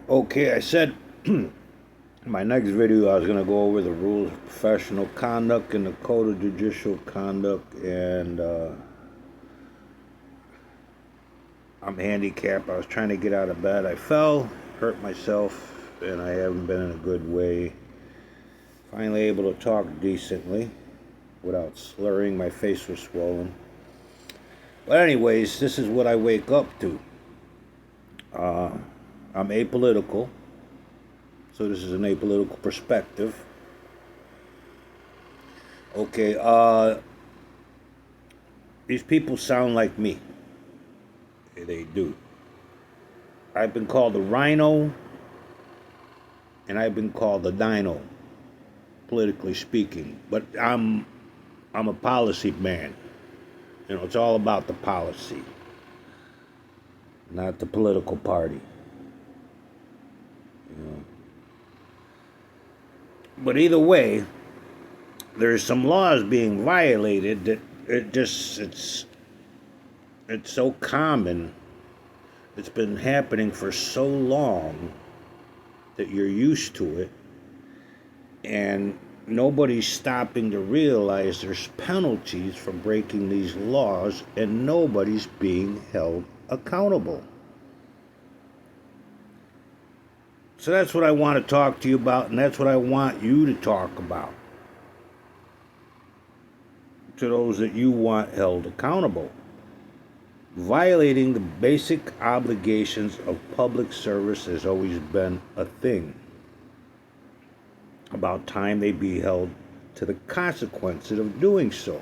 Okay, I said in my next video I was going to go over the rules of professional conduct and the code of judicial conduct, and I'm handicapped. I was trying to get out of bed. I fell, hurt myself, and I haven't been in a good way. Finally able to talk decently without slurring. My face was swollen. But anyways, this is what I wake up to. I'm apolitical. So this is an apolitical perspective. Okay, these people sound like me. They do. I've been called the rhino, and I've been called the dino, politically speaking. But I'm a policy man. You know, it's all about the policy, not the political party. You know. But either way, there's some laws being violated that it's so common. It's been happening for so long that you're used to it, and nobody's stopping to realize there's penalties for breaking these laws, and nobody's being held accountable. So that's what I want to talk to you about, and that's what I want you to talk about to those that you want held accountable. Violating the basic obligations of public service has always been a thing. About time they be held to the consequences of doing so.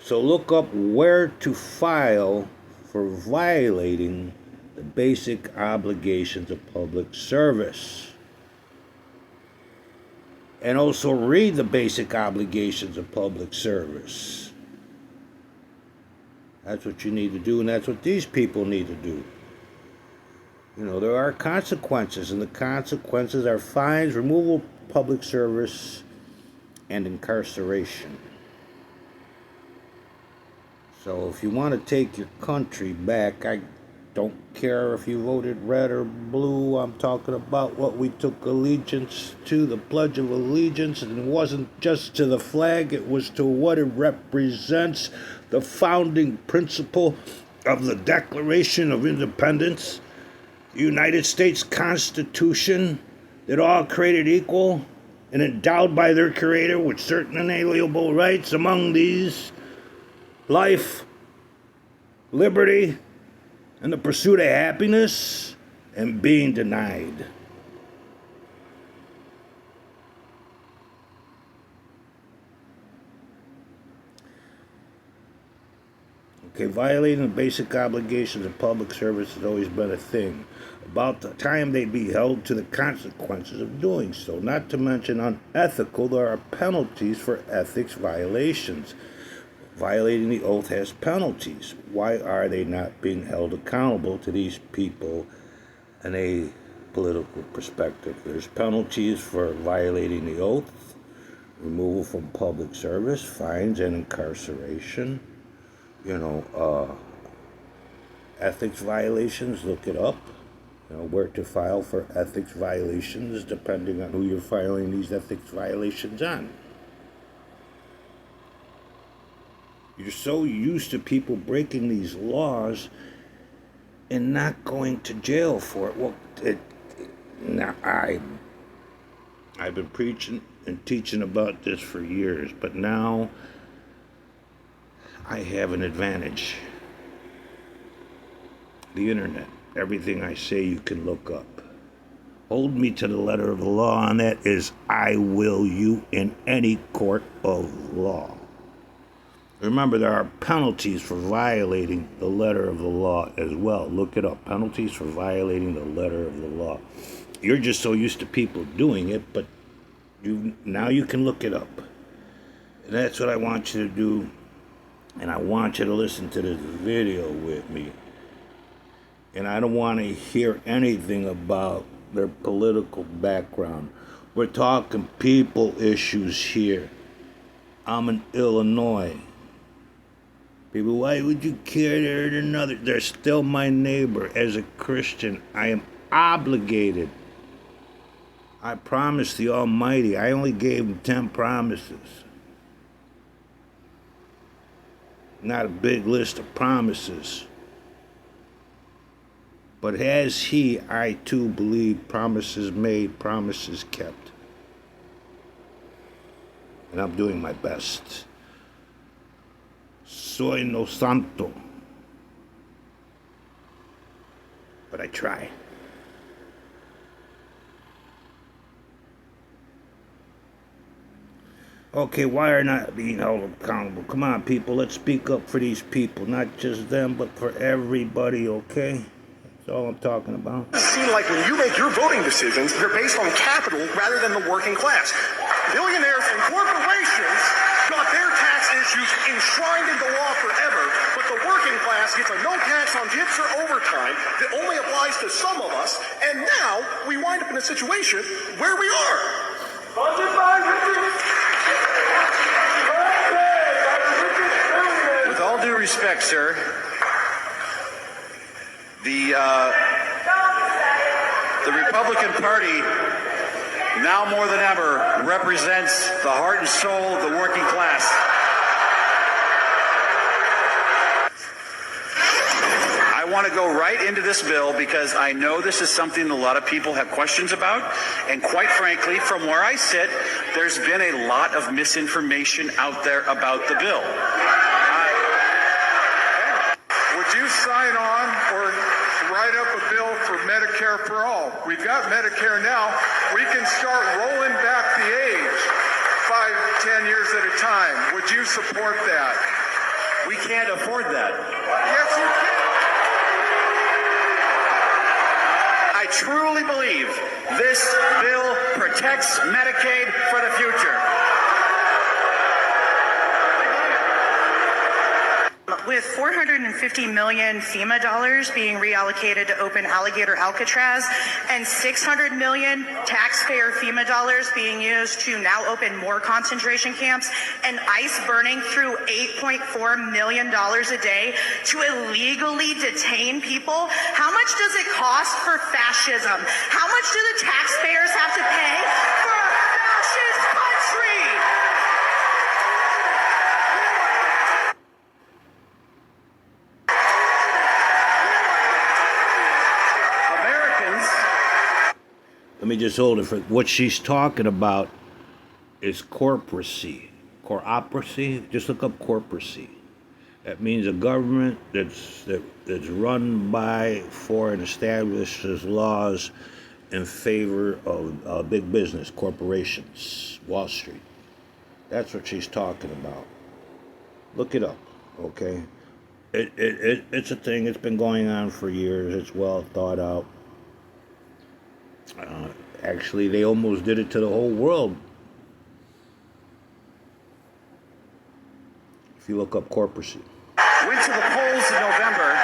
So look up where to file for violating the basic obligations of public service. And also read the basic obligations of public service. That's what you need to do, and that's what these people need to do. You know, there are consequences, and the consequences are fines, removal of public service, and incarceration. So if you want to take your country back, I don't care if you voted red or blue. I'm talking about what we took allegiance to, the Pledge of Allegiance. And it wasn't just to the flag, it was to what it represents, the founding principle of the Declaration of Independence, the United States Constitution, that all created equal and endowed by their Creator with certain inalienable rights, among these life, liberty, and the pursuit of happiness, and being denied. Okay, violating the basic obligations of public service has always been a thing. About the time they be held to the consequences of doing so. Not to mention unethical, there are penalties for ethics violations. Violating the oath has penalties. Why are they not being held accountable to these people in a political perspective? There's penalties for violating the oath, removal from public service, fines, and incarceration. You know, ethics violations, look it up. You know, where to file for ethics violations, depending on who you're filing these ethics violations on. You're so used to people breaking these laws and not going to jail for it. Well, now I've been preaching and teaching about this for years, but now I have an advantage. The internet. Everything I say you can look up. Hold me to the letter of the law, and that is I will you in any court of law. Remember, there are penalties for violating the letter of the law as well. Look it up. Penalties for violating the letter of the law. You're just so used to people doing it, but now you can look it up. And that's what I want you to do. And I want you to listen to this video with me. And I don't want to hear anything about their political background. We're talking people issues here. I'm in Illinois. People, why would you care? They're another. They're still my neighbor. As a Christian, I am obligated. I promised the Almighty. I only gave him 10 promises. Not a big list of promises. But as he, I too believe promises made, promises kept. And I'm doing my best. Soy no santo. But I try. Okay, why are not being held accountable? Come on, people, let's speak up for these people. Not just them, but for everybody, okay? That's all I'm talking about. It seems like when you make your voting decisions, they're based on capital rather than the working class. Billionaires and corporations got their tax issues enshrined into law forever, but the working class gets a no tax on tips or overtime that only applies to some of us, and now we wind up in a situation where we are. With all due respect, sir, the Republican Party, now more than ever, represents the heart and soul of the working class. I want to go right into this bill because I know this is something a lot of people have questions about, and quite frankly, from where I sit, there's been a lot of misinformation out there about the bill. Would you sign on or write up a bill for Medicare for all? We've got Medicare now. We can start rolling back the age 5, 10 years at a time. Would you support that? We can't afford that. Yes, you can. I truly believe this bill protects Medicaid for the future. With $450 million FEMA dollars being reallocated to open Alligator Alcatraz and $600 million taxpayer FEMA dollars being used to now open more concentration camps, and ICE burning through $8.4 million a day to illegally detain people, how much does it cost for fascism? How much do the taxpayers have to pay for a fascist country? Let me just hold it for what she's talking about is corporacy. Corporacy, just look up corporacy. That means a government that's run by, for, and establishes laws in favor of big business, corporations, Wall Street. That's what she's talking about. Look it up, okay? It's a thing. It's been going on for years. It's well thought out. Actually, they almost did it to the whole world. If you look up corporacy. Went to the polls in November,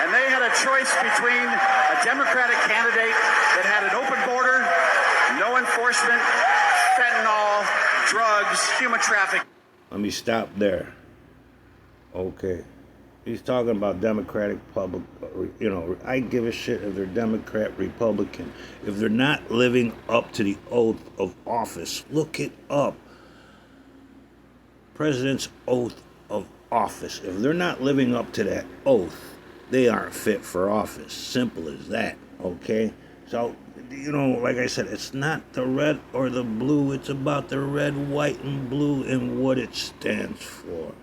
and they had a choice between a Democratic candidate that had an open border, no enforcement, fentanyl, drugs, human trafficking. Let me stop there. Okay. He's talking about Democratic public, I give a shit if they're Democrat, Republican. If they're not living up to the oath of office, look it up. President's oath of office. If they're not living up to that oath, they aren't fit for office. Simple as that, okay? So, like I said, it's not the red or the blue. It's about the red, white, and blue and what it stands for.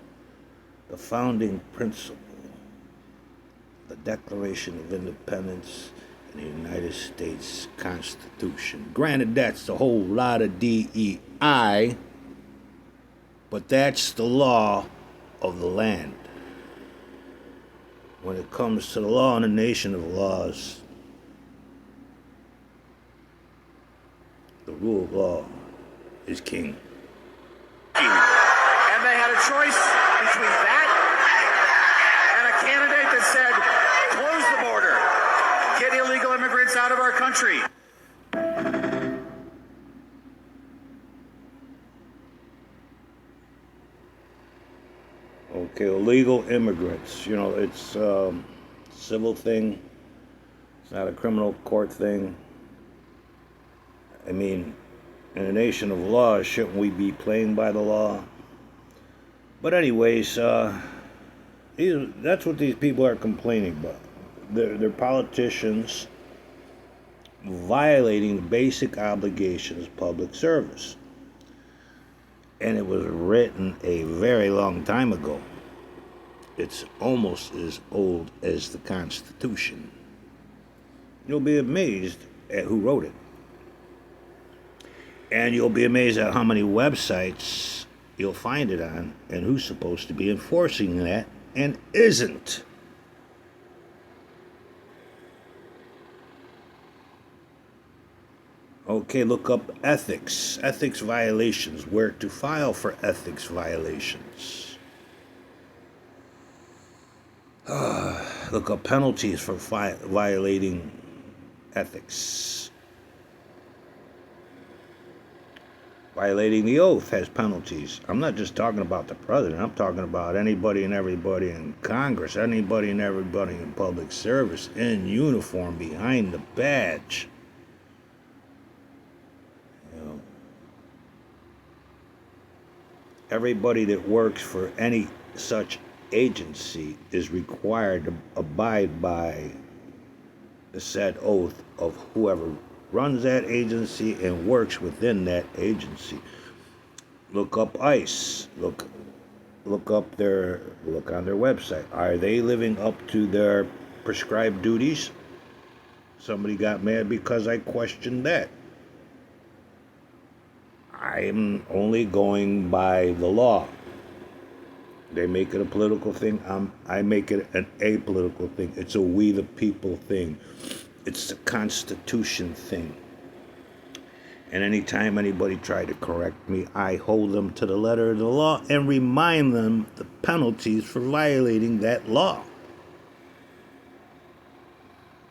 The founding principle, the Declaration of Independence, and the United States Constitution. Granted, that's a whole lot of DEI, but that's the law of the land. When it comes to the law in a nation of laws, the rule of law is king. And they had a choice between that and a candidate that said, close the border, get illegal immigrants out of our country. Okay, illegal immigrants, it's a civil thing. It's not a criminal court thing. I mean, in a nation of law, shouldn't we be playing by the law? But anyways, that's what these people are complaining about. They're politicians violating basic obligations of public service. And it was written a very long time ago. It's almost as old as the Constitution. You'll be amazed at who wrote it. And you'll be amazed at how many websites you'll find it on and who's supposed to be enforcing that and isn't. Okay, look up ethics violations, where to file for ethics violations. Look up penalties for violating ethics. Violating the oath has penalties. I'm not just talking about the president. I'm talking about anybody and everybody in Congress, anybody and everybody in public service, in uniform, behind the badge. Everybody that works for any such agency is required to abide by the said oath of whoever runs that agency and works within that agency. Look up ICE. Look on their website. Are they living up to their prescribed duties? Somebody got mad because I questioned that. I'm only going by the law. They make it a political thing. I make it an apolitical thing. It's a we the people thing. It's a Constitution thing. And anytime anybody tried to correct me, I hold them to the letter of the law and remind them the penalties for violating that law.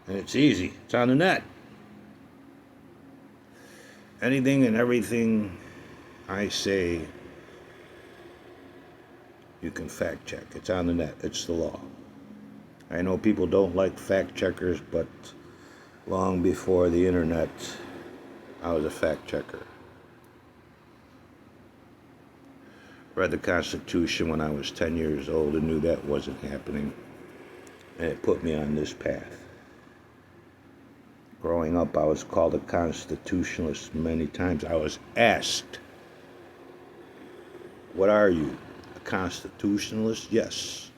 And it's easy. It's on the net. Anything and everything I say, you can fact check. It's on the net. It's the law. I know people don't like fact checkers, but long before the internet, I was a fact checker. Read the Constitution when I was 10 years old and knew that wasn't happening. And it put me on this path. Growing up, I was called a constitutionalist many times. I was asked, what are you? A constitutionalist? Yes.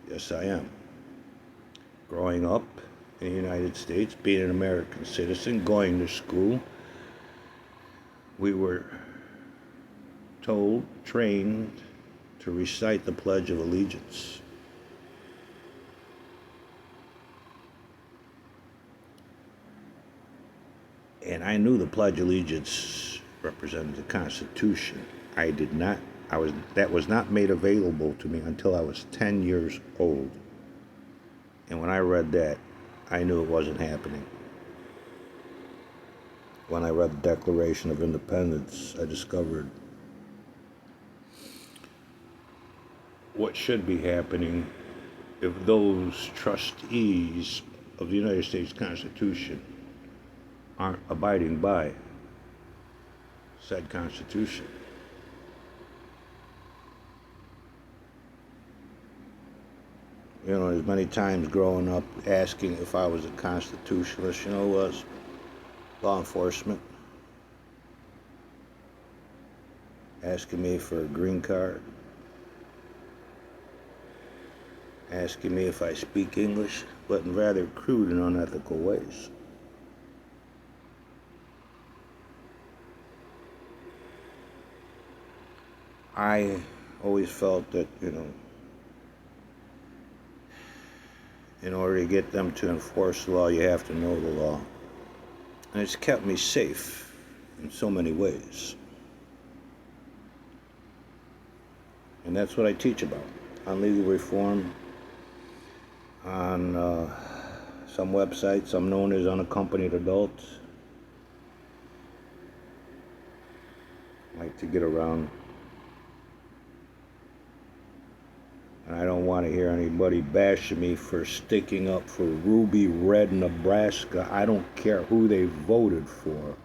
Yes, I am. Growing up in the United States, being an American citizen, going to school, we were trained to recite the Pledge of Allegiance. And I knew the Pledge of Allegiance represented the Constitution. That was not made available to me until I was 10 years old. And when I read that, I knew it wasn't happening. When I read the Declaration of Independence, I discovered what should be happening if those trustees of the United States Constitution aren't abiding by said Constitution. You know, as many times growing up asking if I was a constitutionalist, was law enforcement asking me for a green card, asking me if I speak English, but in rather crude and unethical ways. I always felt that, in order to get them to enforce the law, you have to know the law. And it's kept me safe in so many ways. And that's what I teach about on legal reform, on some websites I'm known as Unaccompanied Adults. I like to get around. And I don't want to hear anybody bashing me for sticking up for Ruby Red Nebraska. I don't care who they voted for.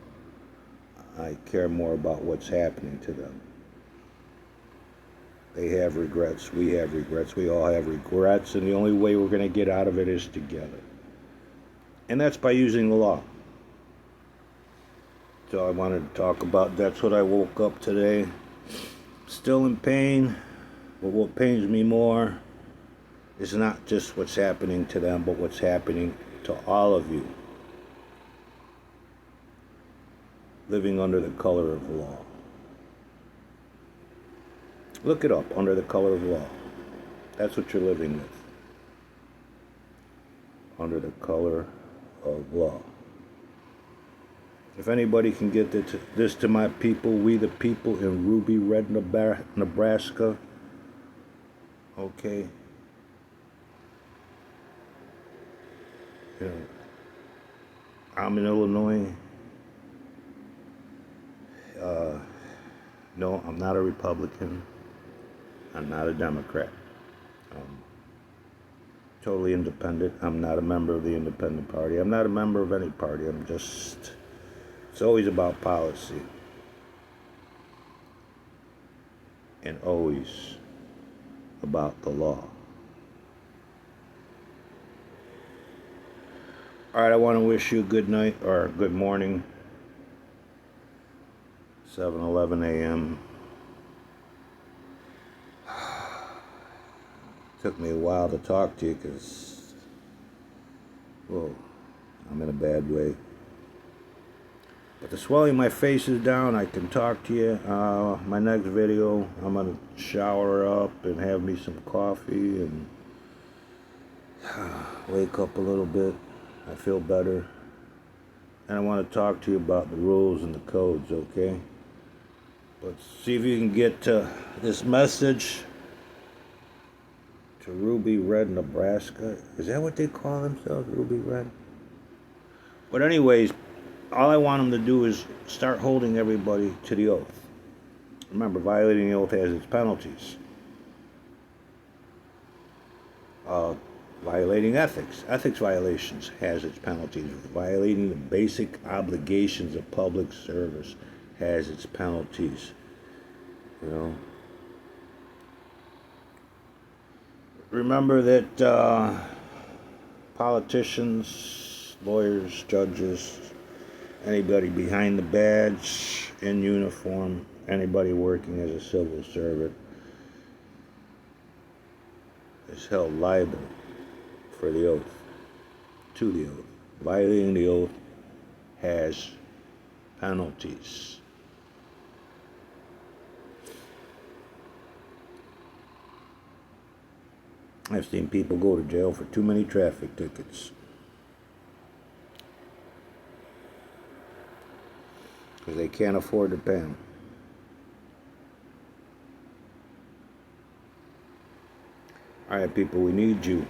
I care more about what's happening to them. They have regrets. We have regrets. We all have regrets. And the only way we're going to get out of it is together. And that's by using the law. So I wanted to talk about. That's what I woke up today. Still in pain. But what pains me more is not just what's happening to them, but what's happening to all of you living under the color of law. Look it up, under the color of law. That's what you're living with. Under the color of law. If anybody can get this to my people, we the people in Ruby Red, Nebraska, okay? You know, I'm in Illinois. No, I'm not a Republican. I'm not a Democrat. Totally independent. I'm not a member of the Independent Party. I'm not a member of any party. I'm just... It's always about policy. And always about the law. Alright, I want to wish you a good night, or good morning. 7:11 a.m. Took me a while to talk to you because, whoa, I'm in a bad way. But the swelling in my face is down. I can talk to you. My next video, I'm going to shower up and have me some coffee and wake up a little bit. I feel better. And I want to talk to you about the rules and the codes, okay? But see if you can get this message to Ruby Red, Nebraska. Is that what they call themselves, Ruby Red? But anyways, all I want them to do is start holding everybody to the oath. Remember, violating the oath has its penalties. Violating ethics violations has its penalties. Violating the basic obligations of public service has its penalties. You know. Remember that politicians, lawyers, judges, anybody behind the badge, in uniform, anybody working as a civil servant is held liable for the oath, to the oath. Violating the oath has penalties. I've seen people go to jail for too many traffic tickets. Because they can't afford to pay them. Alright, people, we need you.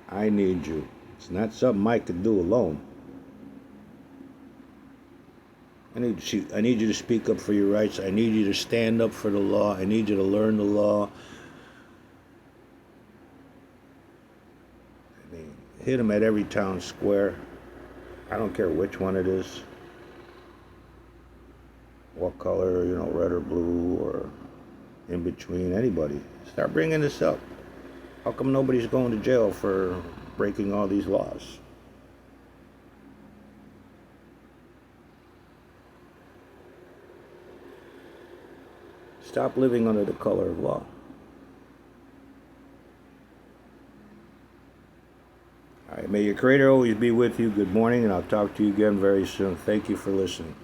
I need you. It's not something I could do alone. I need you to speak up for your rights. I need you to stand up for the law. I need you to learn the law. I mean, hit them at every town square. I don't care which one it is. What color, you know, red or blue or in between, anybody. Start bringing this up. How come nobody's going to jail for breaking all these laws? Stop living under the color of law. All right, may your Creator always be with you. Good morning, and I'll talk to you again very soon. Thank you for listening.